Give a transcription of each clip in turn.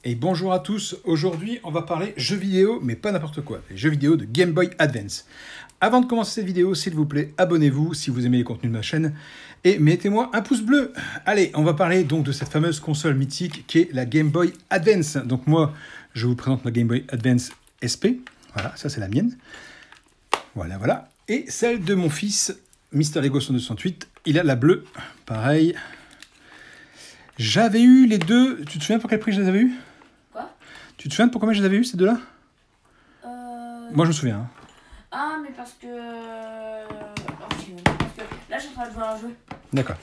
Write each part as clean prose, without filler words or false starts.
Et bonjour à tous, aujourd'hui on va parler jeux vidéo, mais pas n'importe quoi, les jeux vidéo de Game Boy Advance. Avant de commencer cette vidéo, s'il vous plaît, abonnez-vous si vous aimez les contenus de ma chaîne, et mettez-moi un pouce bleu. Allez, on va parler donc de cette fameuse console mythique qui est la Game Boy Advance. Donc moi, je vous présente ma Game Boy Advance SP, voilà, ça c'est la mienne. Voilà. Et celle de mon fils, Mister Lego 168, il a la bleue, pareil. J'avais eu les deux, tu te souviens pour quel prix je les avais eu? Quoi? Tu te souviens de pour combien je les avais eu ces deux-là? Moi je me souviens. Hein. Ah, mais parce que... là, je suis en train de jouer à un jeu. D'accord.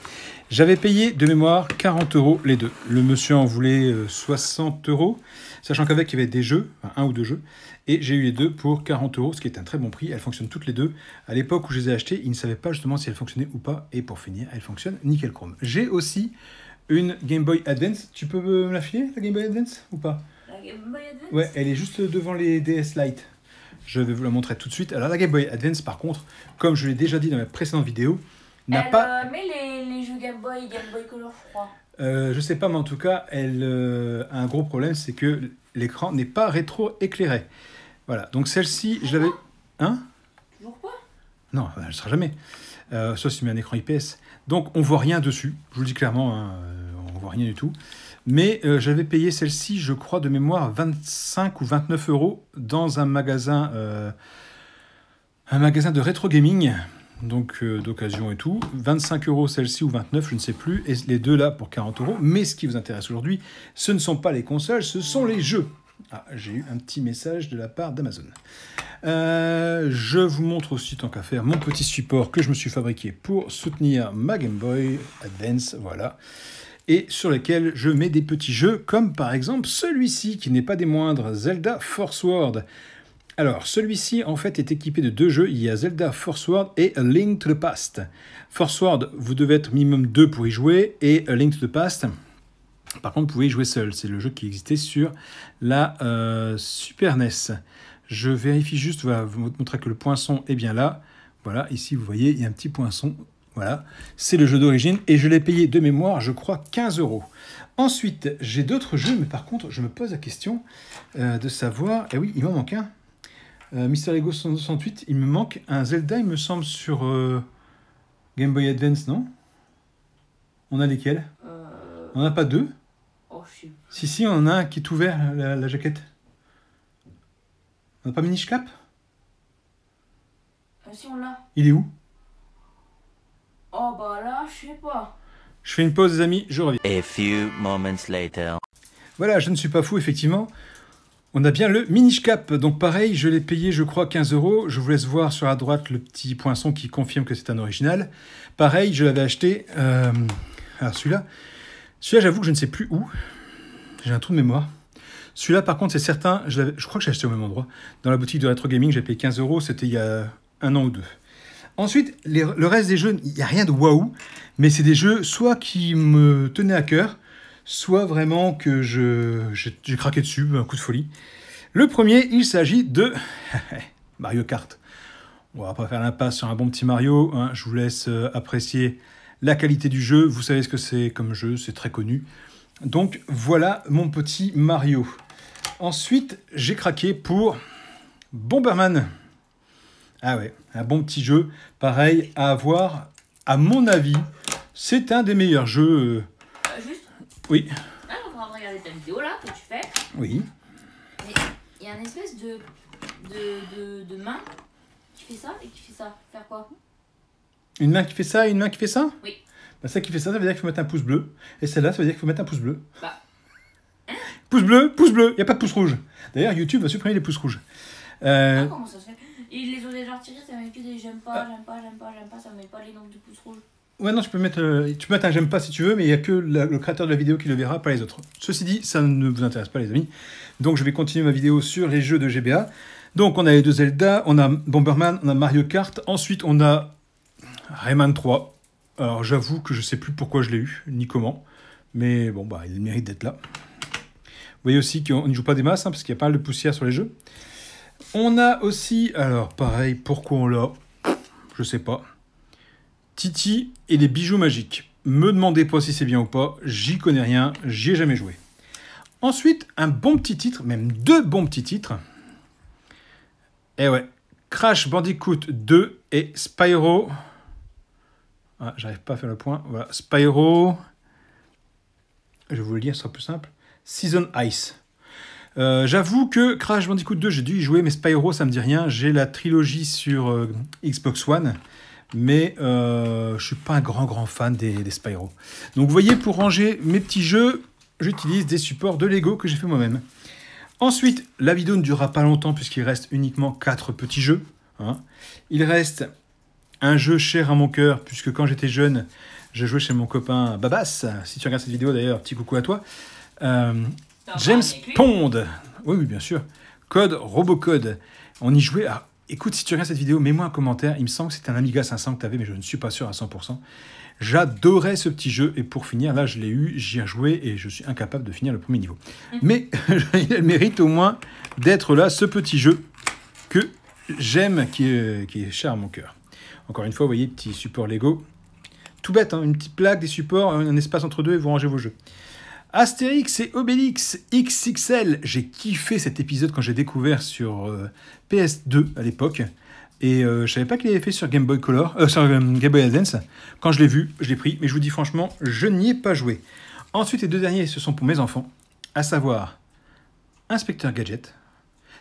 J'avais payé de mémoire 40 € les deux. Le monsieur en voulait 60 €, sachant qu'avec il y avait des jeux, enfin, un ou deux jeux, et j'ai eu les deux pour 40 €, ce qui est un très bon prix. Elles fonctionnent toutes les deux. À l'époque où je les ai achetées, ils ne savaient pas justement si elles fonctionnaient ou pas, et pour finir, elles fonctionnent nickel chrome. J'ai aussi une Game Boy Advance. Tu peux me la filer, la Game Boy Advance, ou pas? La Game Boy Advance? Ouais, elle est juste devant les DS Lite. Je vais vous la montrer tout de suite. Alors la Game Boy Advance, par contre, comme je l'ai déjà dit dans ma précédente vidéo, n'a pas... Mais les jeux Game Boy Color, je crois. Je sais pas, mais en tout cas, elle a un gros problème, c'est que l'écran n'est pas rétro-éclairé. Voilà, donc celle-ci, je l'avais... Hein? Toujours pas? Non, elle ne sera jamais. Sauf si tu mets un écran IPS. Donc on voit rien dessus, je vous le dis clairement, hein, on voit rien du tout. Mais j'avais payé celle-ci, je crois, de mémoire, 25 ou 29 € dans un magasin de rétro gaming, donc d'occasion et tout. 25 € celle-ci ou 29, je ne sais plus, et les deux là pour 40 €. Mais ce qui vous intéresse aujourd'hui, ce ne sont pas les consoles, ce sont les jeux. Ah, j'ai eu un petit message de la part d'Amazon. Je vous montre aussi, tant qu'à faire, mon petit support que je me suis fabriqué pour soutenir ma Game Boy Advance, voilà. Et sur lesquels je mets des petits jeux, comme par exemple celui-ci, qui n'est pas des moindres, Zelda Force World. Alors, celui-ci, en fait, est équipé de deux jeux. Il y a Zelda Force World et A Link to the Past. Force World, vous devez être minimum 2 pour y jouer, et A Link to the Past, par contre, vous pouvez y jouer seul. C'est le jeu qui existait sur la Super NES. Je vérifie juste, voilà, vous montrer que le poinçon est bien là. Voilà, ici, vous voyez, il y a un petit poinçon. Voilà, c'est le jeu d'origine et je l'ai payé de mémoire, je crois, 15 €. Ensuite, j'ai d'autres jeux, mais par contre, je me pose la question de savoir... Eh oui, il m'en manque un. Mister Lego 168, il me manque un Zelda, il me semble, sur Game Boy Advance, non? On a lesquels? On n'a pas deux? Oh, je sais. Si, on en a un qui est ouvert, la jaquette. On n'a pas Minish Cap? Si, on l'a. Il est où? Oh, bah là, je sais pas. Je fais une pause, les amis, je reviens. A few moments later. Voilà, je ne suis pas fou, effectivement. On a bien le Minish Cap. Donc pareil, je l'ai payé, je crois, 15 €. Je vous laisse voir sur la droite le petit poinçon qui confirme que c'est un original. Pareil, je l'avais acheté... Alors celui-là, j'avoue que je ne sais plus où. J'ai un trou de mémoire. Celui-là, par contre, c'est certain, je crois que j'ai acheté au même endroit. Dans la boutique de Retro Gaming, j'ai payé 15 €, c'était il y a un an ou deux. Ensuite, le reste des jeux, il n'y a rien de waouh, mais c'est des jeux soit qui me tenaient à cœur, soit vraiment que j'ai craqué dessus, un coup de folie. Le premier, il s'agit de Mario Kart. On va pas faire l'impasse sur un bon petit Mario, hein. Je vous laisse apprécier la qualité du jeu. Vous savez ce que c'est comme jeu, c'est très connu. Donc voilà mon petit Mario. Ensuite, j'ai craqué pour Bomberman. Ah ouais, un bon petit jeu, pareil, à avoir, à mon avis, c'est un des meilleurs jeux. Juste. Oui. Là, on va regarder ta vidéo là que tu fais. Oui. Mais il y a une espèce de main qui fait ça et qui fait ça. Faire quoi? Une main qui fait ça et une main qui fait ça? Oui. Bah, ça qui fait ça veut dire qu'il faut mettre un pouce bleu. Et celle-là, ça veut dire qu'il faut mettre un pouce bleu. Bah. Pouce bleu, il n'y a pas de pouce rouge. D'ailleurs, YouTube va supprimer les pouces rouges. Ah, comment ça se fait? Ils les ont déjà retirés, ça met que des j'aime pas, ça met pas les noms de pouces rouges. Ouais, non, tu peux mettre un j'aime pas si tu veux, mais il n'y a que le créateur de la vidéo qui le verra, pas les autres. Ceci dit, ça ne vous intéresse pas, les amis. Donc, je vais continuer ma vidéo sur les jeux de GBA. Donc, on a les deux Zelda, on a Bomberman, on a Mario Kart. Ensuite, on a Rayman 3. Alors, j'avoue que je sais plus pourquoi je l'ai eu, ni comment. Mais bon, bah, il mérite d'être là. Vous voyez aussi qu'on ne joue pas des masses, hein, parce qu'il y a pas mal de poussière sur les jeux. On a aussi, alors pareil, pourquoi on l'a? Je sais pas. Titi et les bijoux magiques. Me demandez pas si c'est bien ou pas, j'y connais rien, j'y ai jamais joué. Ensuite, un bon petit titre, même 2 bons petits titres. Et ouais, Crash Bandicoot 2 et Spyro. Ah, j'arrive pas à faire le point. Voilà, Spyro. Je vais vous le dire, ce sera plus simple. Season Ice. J'avoue que Crash Bandicoot 2, j'ai dû y jouer, mais Spyro, ça me dit rien. J'ai la trilogie sur Xbox One, mais je suis pas un grand fan des Spyro. Donc vous voyez, pour ranger mes petits jeux, j'utilise des supports de Lego que j'ai fait moi-même. Ensuite, la vidéo ne durera pas longtemps puisqu'il reste uniquement 4 petits jeux. Hein. Il reste un jeu cher à mon cœur, puisque quand j'étais jeune, je jouais chez mon copain Babas. Si tu regardes cette vidéo d'ailleurs, petit coucou à toi. James Pond. Oui, bien sûr. Code Robocode. On y jouait. Ah, écoute, si tu regardes cette vidéo, mets-moi un commentaire. Il me semble que c'était un Amiga 500 que tu avais, mais je ne suis pas sûr à 100%. J'adorais ce petit jeu. Et pour finir, là, je l'ai eu, j'y ai joué et je suis incapable de finir le premier niveau. Mais il mérite au moins d'être là, ce petit jeu que j'aime, qui est cher à mon cœur. Encore une fois, vous voyez, petit support Lego. Tout bête, hein, une petite plaque, des supports, un espace entre deux et vous rangez vos jeux. Astérix et Obélix XXL. J'ai kiffé cet épisode quand j'ai découvert sur PS2 à l'époque. Et je savais pas qu'il avait fait sur Game Boy Color, sur Game Boy Advance. Quand je l'ai vu, je l'ai pris. Mais je vous dis franchement, je n'y ai pas joué. Ensuite, les 2 derniers, ce sont pour mes enfants. À savoir, Inspecteur Gadget.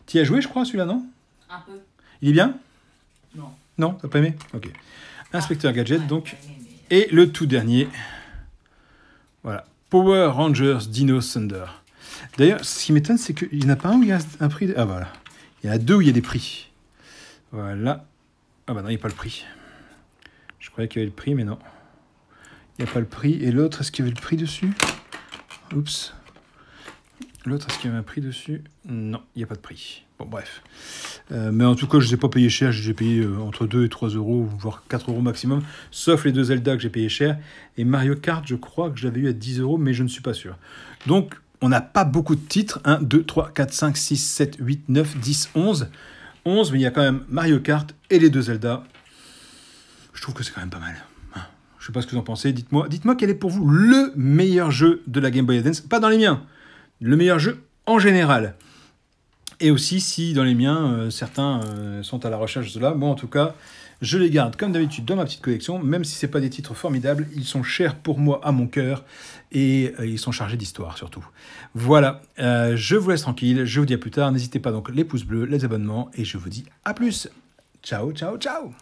Tu y as joué, je crois, celui-là, non? Un peu. Il est bien? Non. Non, t'as pas aimé? Ok. Inspecteur Gadget, donc. Et le tout dernier, voilà, Power Rangers Dino Thunder. D'ailleurs, ce qui m'étonne, c'est qu'il n'y en a pas un où il y a un prix. Ah voilà, il y en a 2 où il y a des prix. Voilà. Ah bah non, il n'y a pas le prix. Je croyais qu'il y avait le prix, mais non. Il n'y a pas le prix. Et l'autre, est-ce qu'il y avait le prix dessus? Oups. L'autre, est-ce qu'il y avait un prix dessus? Non, il n'y a pas de prix. Bon, bref. Mais en tout cas, je ne les ai pas payés cher. J'ai payé entre 2 et 3 euros, voire 4 euros maximum. Sauf les 2 Zelda que j'ai payé cher. Et Mario Kart, je crois que je l'avais eu à 10 euros, mais je ne suis pas sûr. Donc, on n'a pas beaucoup de titres. 1, 2, 3, 4, 5, 6, 7, 8, 9, 10, 11. 11, mais il y a quand même Mario Kart et les 2 Zelda. Je trouve que c'est quand même pas mal. Je ne sais pas ce que vous en pensez. Dites-moi quel est pour vous le meilleur jeu de la Game Boy Advance. Pas dans les miens. Le meilleur jeu en général. Et aussi, si dans les miens, certains sont à la recherche de cela. Moi, en tout cas, je les garde comme d'habitude dans ma petite collection. Même si ce n'est pas des titres formidables, ils sont chers pour moi, à mon cœur. Et ils sont chargés d'histoire, surtout. Voilà, je vous laisse tranquille. Je vous dis à plus tard. N'hésitez pas donc les pouces bleus, les abonnements. Et je vous dis à plus. Ciao, ciao, ciao.